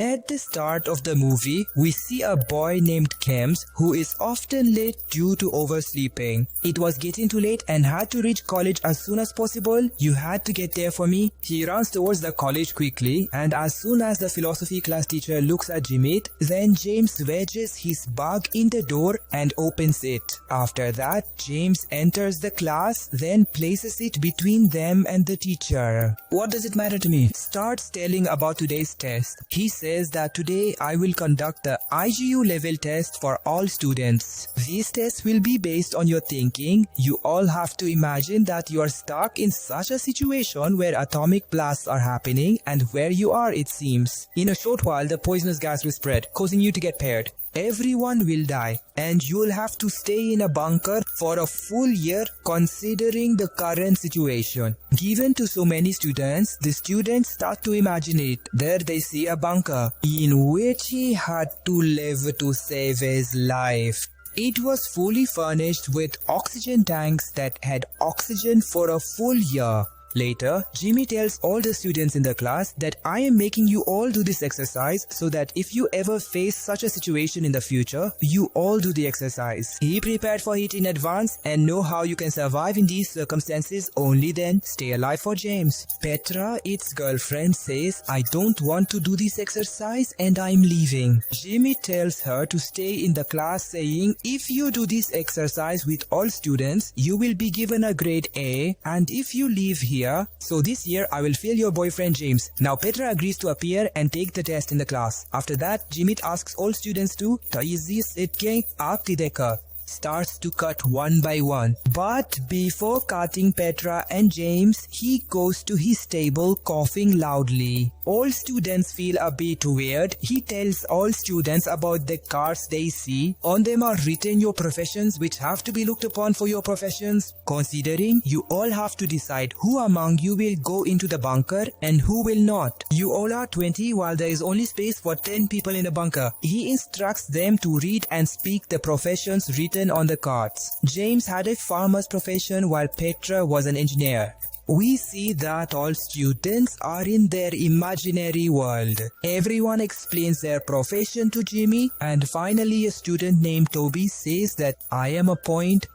At the start of the movie, we see a boy named Kems who is often late due to oversleeping. It was getting too late and had to reach college as soon as possible. You had to get there for me. He runs towards the college quickly, and as soon as the philosophy class teacher looks at Jimit, then James wedges his bug in the door and opens it. After that, James enters the class, then places it between them and the teacher. What does it matter to me? Starts telling about today's test. He says that today I will conduct the IGU level test for all students. These tests will be based on your thinking. You all have to imagine that you are stuck in such a situation where atomic blasts are happening and where you are, it seems. In a short while, the poisonous gas will spread, causing you to get paired. Everyone will die and you'll have to stay in a bunker for a full year considering the current situation. Given to so many students, the students start to imagine it. There they see a bunker in which he had to live to save his life. It was fully furnished with oxygen tanks that had oxygen for a full year. Later, Jimmy tells all the students in the class that I am making you all do this exercise so that if you ever face such a situation in the future, you all do the exercise. He prepared for it in advance and know how you can survive in these circumstances, only then stay alive for James. Petra, its girlfriend, says, I don't want to do this exercise and I'm leaving. Jimmy tells her to stay in the class saying, if you do this exercise with all students, you will be given a grade A, and if you leave here, so this year I will fail your boyfriend James. Now Petra agrees to appear and take the test in the class. After that, Jimit asks all students to Taizis itke aapti dekha. Starts to cut one by one. But before cutting Petra and James, he goes to his table coughing loudly. All students feel a bit weird. He tells all students about the cards they see. On them are written your professions which have to be looked upon for your professions. Considering, you all have to decide who among you will go into the bunker and who will not. You all are 20 while there is only space for 10 people in the bunker. He instructs them to read and speak the professions written on the cards. James had a farmer's profession while Petra was an engineer. We see that all students are in their imaginary world. Everyone explains their profession to Jimmy, and finally a student named Toby says that I am a point.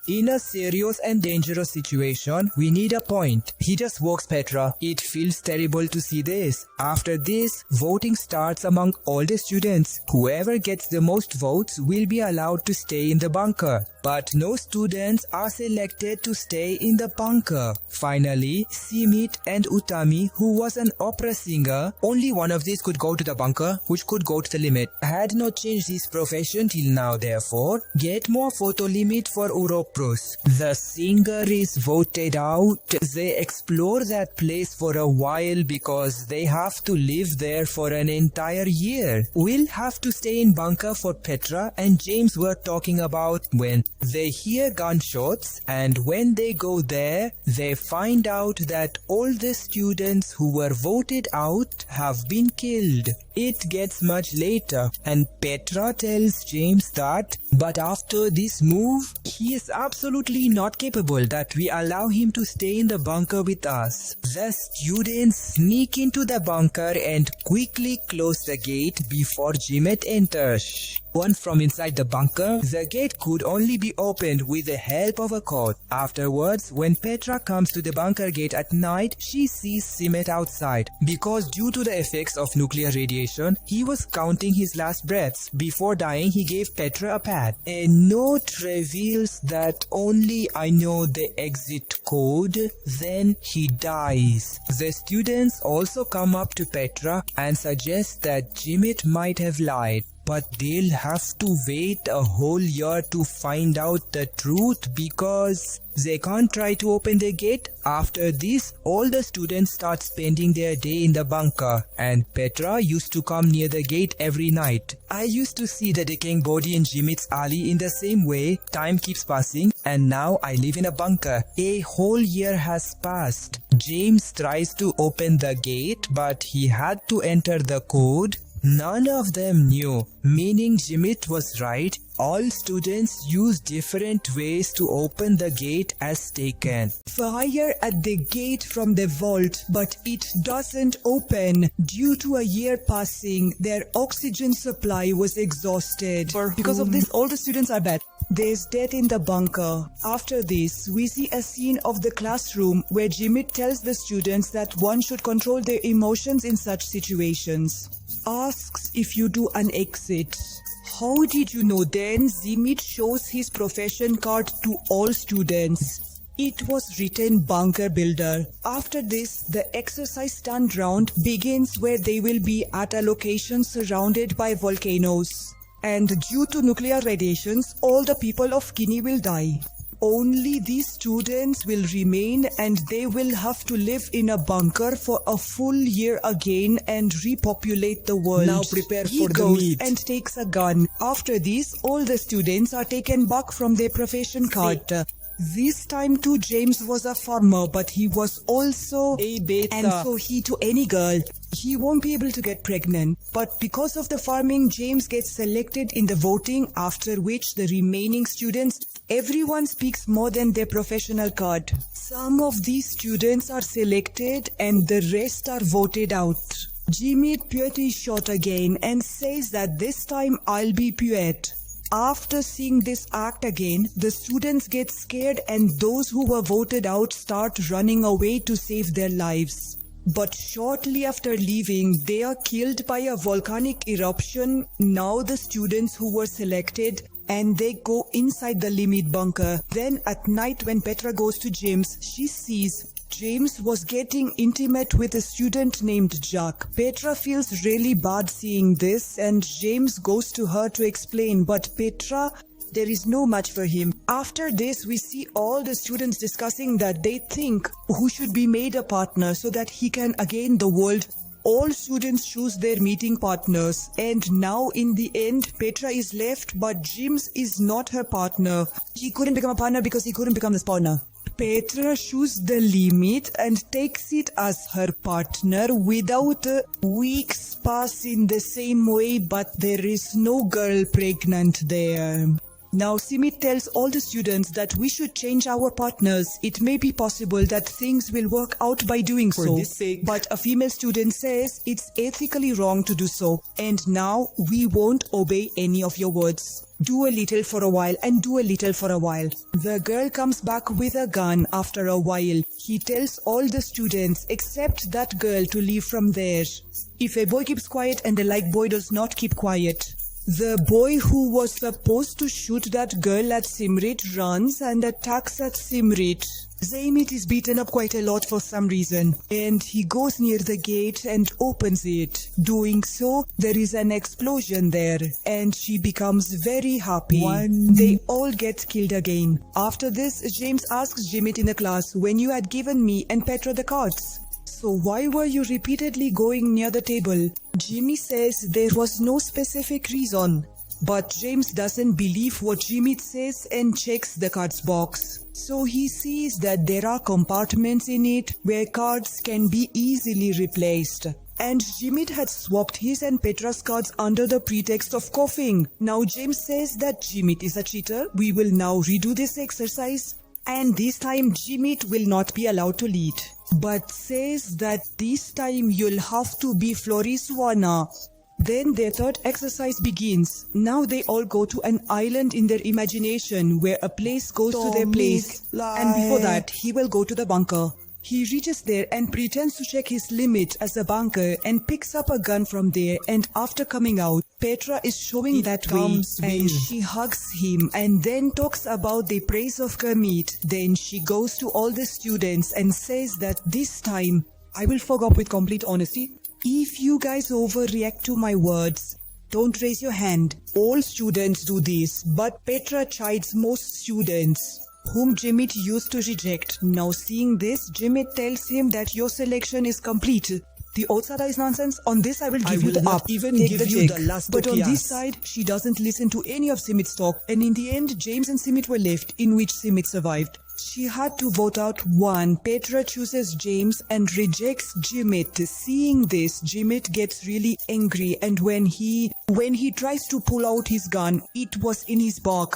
In a serious and dangerous situation, we need a point. He just walks Petra. It feels terrible to see this. After this, voting starts among all the students. Whoever gets the most votes will be allowed to stay in the bunker. But no students are selected to stay in the bunker. Finally, Simit and Utami, who was an opera singer, only one of these could go to the bunker, which could go to the limit. Had not changed his profession till now, therefore, get more photo limit for Europe. The singer is voted out. They explore that place for a while because they have to live there for an entire year. We'll have to stay in bunker for Petra and James were talking about when they hear gunshots, and when they go there, they find out that all the students who were voted out have been killed. It gets much later and Petra tells James that, but after this move, he is absolutely not capable that we allow him to stay in the bunker with us. The students sneak into the bunker and quickly close the gate before Jimit enters. One from inside the bunker, the gate could only be opened with the help of a code. Afterwards, when Petra comes to the bunker gate at night, she sees Simit outside. Because due to the effects of nuclear radiation, he was counting his last breaths. Before dying, he gave Petra a pad. A note reveals that only I know the exit code, then he dies. The students also come up to Petra and suggest that Jimit might have lied. But they'll have to wait a whole year to find out the truth because they can't try to open the gate. After this, all the students start spending their day in the bunker, and Petra used to come near the gate every night. I used to see the decaying body in Jimit's alley in the same way. Time keeps passing and now I live in a bunker. A whole year has passed. James tries to open the gate but he had to enter the code. None of them knew, meaning Jimit was right. All students use different ways to open the gate as taken. Fire at the gate from the vault, but it doesn't open. Due to a year passing, their oxygen supply was exhausted. Because of this, all the students are bad. There's death in the bunker. After this, we see a scene of the classroom where Jimit tells the students that one should control their emotions in such situations. Asks if you do an exit. How did you know? Then Jimit shows his profession card to all students. It was written bunker builder. After this, the exercise stunt round begins where they will be at a location surrounded by volcanoes. And due to nuclear radiations, all the people of Guinea will die. Only these students will remain and they will have to live in a bunker for a full year again and repopulate the world. Now prepare He for the goes meat. and takes a gun. After this, all the students are taken back from their profession card. This time too, James was a farmer, but he was also a beta. And so he to any girl. He won't be able to get pregnant. But because of the farming, James gets selected in the voting, after which the remaining students, everyone speaks more than their professional card. Some of these students are selected and the rest are voted out. Jimit Puet is shot again and says that this time I'll be Puet. After seeing this act again, the students get scared and those who were voted out start running away to save their lives. But shortly after leaving, they are killed by a volcanic eruption. Now the students who were selected and they go inside the limit bunker. Then at night when Petra goes to James, she sees James was getting intimate with a student named Jack. Petra feels really bad seeing this and James goes to her to explain, but Petra, there is no match for him. After this, we see all the students discussing that they think who should be made a partner so that he can again the world. All students choose their meeting partners and now in the end, Petra is left but James is not her partner. He couldn't become a partner because he couldn't become the spawner. Petra chooses the limit and takes it as her partner without weeks pass in the same way, but there is no girl pregnant there. Now Simit tells all the students that we should change our partners. It may be possible that things will work out by doing so. For this sake. But a female student says it's ethically wrong to do so. And now we won't obey any of your words. Do a little for a while and do a little for a while. The girl comes back with a gun after a while. He tells all the students except that girl to leave from there. If a boy keeps quiet and the like boy does not keep quiet. The boy who was supposed to shoot that girl at Simrit runs and attacks at Simrit. Zaymit is beaten up quite a lot for some reason and he goes near the gate and opens it. Doing so, there is an explosion there and she becomes very happy. They all get killed again. After this, James asks Jimit in the class, when you had given me and Petra the cards, so why were you repeatedly going near the table? Jimmy says there was no specific reason. But James doesn't believe what Jimmy says and checks the cards box. So he sees that there are compartments in it where cards can be easily replaced. And Jimmy had swapped his and Petra's cards under the pretext of coughing. Now James says that Jimmy is a cheater. We will now redo this exercise. And this time Jimmy will not be allowed to lead. But says that this time you'll have to be Floriswana. Then their third exercise begins. Now they all go to an island in their imagination where a place goes to their place. And before that, he will go to the bunker. He reaches there and pretends to check his limit as a bunker and picks up a gun from there, and after coming out, Petra is showing that way and she hugs him and then talks about the praise of Kermit. Then she goes to all the students and says that this time, I will fork with complete honesty. If you guys overreact to my words, don't raise your hand. All students do this, but Petra chides most students, whom Jimit used to reject. Now seeing this, Jimit tells him that your selection is complete. The Otsada is nonsense. On this I will give you the up. Even Take give the you check. the last But on Tokias. this side, she doesn't listen to any of Simit's talk. And in the end, James and Simit were left, in which Simit survived. She had to vote out one. Petra chooses James and rejects Jimit. Seeing this, Jimit gets really angry, and when he tries to pull out his gun, it was in his back.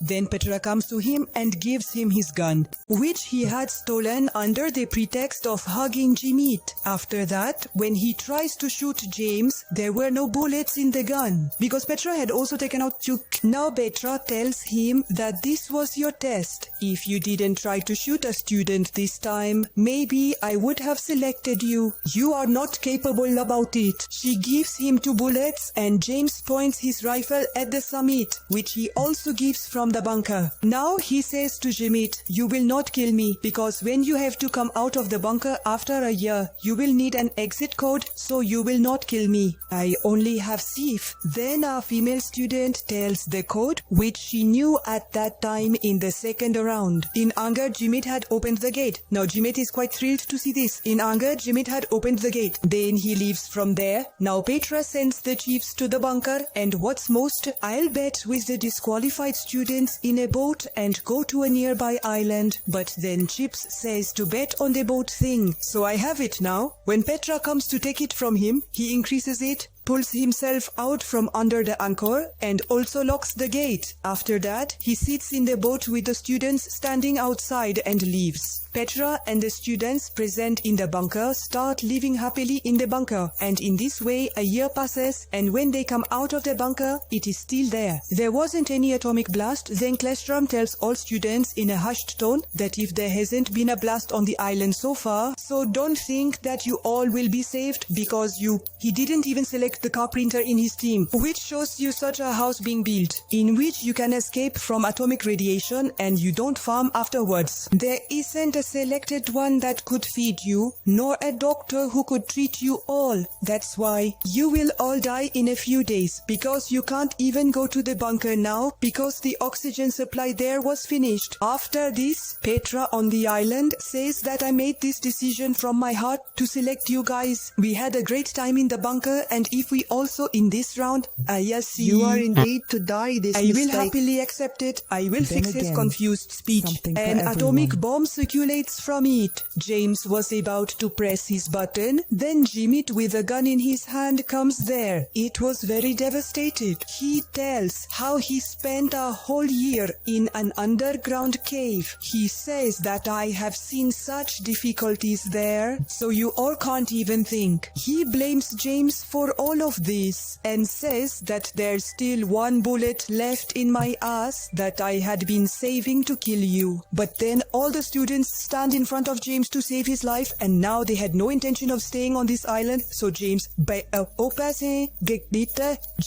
Then Petra comes to him and gives him his gun, which he had stolen under the pretext of hugging Jimit. After that, when he tries to shoot James, there were no bullets in the gun, because Petra had also taken out two. Now Petra tells him that this was your test. If you didn't try to shoot a student this time, maybe I would have selected you. You are not capable about it. She gives him 2 bullets, and James points his rifle at the summit, which he also gives from the bunker. Now he says to Jimit, you will not kill me, because when you have to come out of the bunker after a year, you will need an exit code, so you will not kill me. I only have Sif. Then a female student tells the code, which she knew at that time in the second round. In anger, Jimit had opened the gate. Now Jimit is quite thrilled to see this. In anger, Jimit had opened the gate. Then he leaves from there. Now Petra sends the chiefs to the bunker, and what's most, I'll bet with the disqualified students in a boat and go to a nearby island. But then Chips says to bet on the boat thing. So I have it now. When Petra comes to take it from him, he increases it, pulls himself out from under the anchor, and also locks the gate. After that, he sits in the boat with the students standing outside and leaves. Petra and the students present in the bunker start living happily in the bunker, and in this way a year passes, and when they come out of the bunker, it is still there. There wasn't any atomic blast. Then Klestrom tells all students in a hushed tone that if there hasn't been a blast on the island so far, so don't think that you all will be saved, because he didn't even select the carpenter in his team, which shows you such a house being built, in which you can escape from atomic radiation and you don't farm afterwards. There isn't a selected one that could feed you, nor a doctor who could treat you all. That's why you will all die in a few days, because you can't even go to the bunker now, because the oxygen supply there was finished. After this, Petra on the island says that I made this decision from my heart to select you guys. We had a great time in the bunker, and if we also in this round, yes, You are indeed to die this I will happily accept it. I will Then fix his again, confused speech. something for An atomic everyone. bomb circulates from it. James was about to press his button. Then Jimit with a gun in his hand comes there. It was very devastated. He tells how he spent a whole year in an underground cave. He says that I have seen such difficulties there, so you all can't even think. He blames James for all of this and says that there's still 1 bullet left in my ass that I had been saving to kill you. But then all the students stand in front of James to save his life, and now they had no intention of staying on this island, so James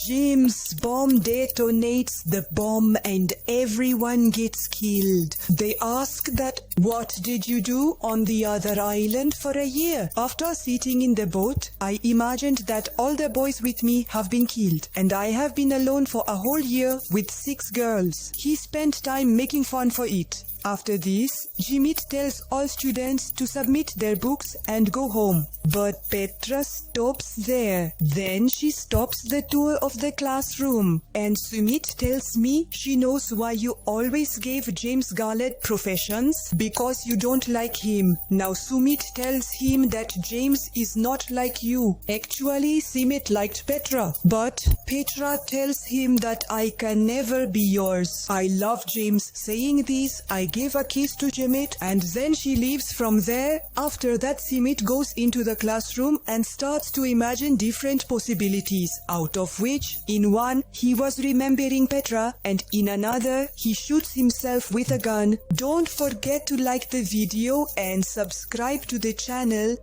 James' bomb detonates the bomb and everyone gets killed. They ask that, what did you do on the other island for a year? After sitting in the boat, I imagined that all the boys with me have been killed, and I have been alone for a whole year with 6 girls. He spent time making fun for it. After this, Jimit tells all students to submit their books and go home. But Petra stops there. Then she stops the tour of the classroom. And Sumit tells me she knows why you always gave James Garland professions, because you don't like him. Now Sumit tells him that James is not like you. Actually, Sumit liked Petra. But Petra tells him that I can never be yours. I love James. Saying this, I give a kiss to Jimit, and then she leaves from there. After that, Sumit goes into the classroom and starts to imagine different possibilities, out of which, in one, he was remembering Petra, and in another, he shoots himself with a gun. Don't forget to like the video and subscribe to the channel.